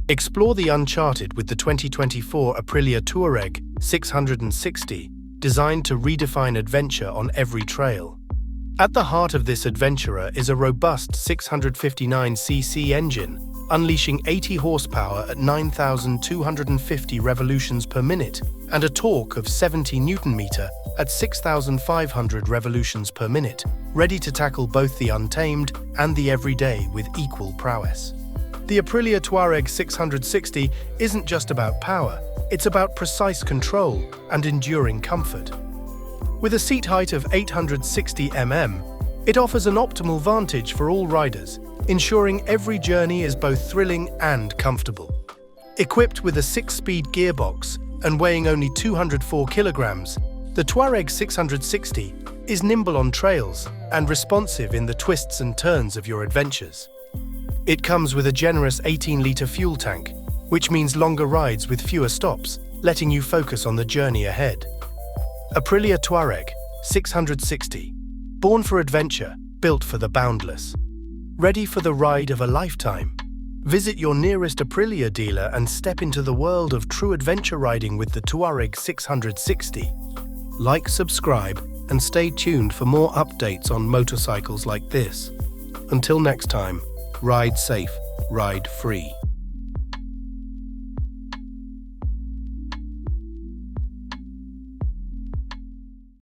Explore the uncharted with the 2024 Aprilia Tuareg 660, designed to redefine adventure on every trail. At the heart of this adventurer is a robust 659cc engine, unleashing 80 horsepower at 9,250 revolutions per minute and a torque of 70 Nm at 6,500 revolutions per minute, ready to tackle both the untamed and the everyday with equal prowess. The Aprilia Tuareg 660 isn't just about power, it's about precise control and enduring comfort. With a seat height of 860 mm, it offers an optimal vantage for all riders, ensuring every journey is both thrilling and comfortable. Equipped with a 6-speed gearbox and weighing only 204 kilograms, the Tuareg 660 is nimble on trails and responsive in the twists and turns of your adventures. It comes with a generous 18-litre fuel tank, which means longer rides with fewer stops, letting you focus on the journey ahead. Aprilia Tuareg 660, born for adventure, built for the boundless. Ready for the ride of a lifetime? Visit your nearest Aprilia dealer and step into the world of true adventure riding with the Tuareg 660. Like, subscribe, and stay tuned for more updates on motorcycles like this. Until next time, ride safe, ride free.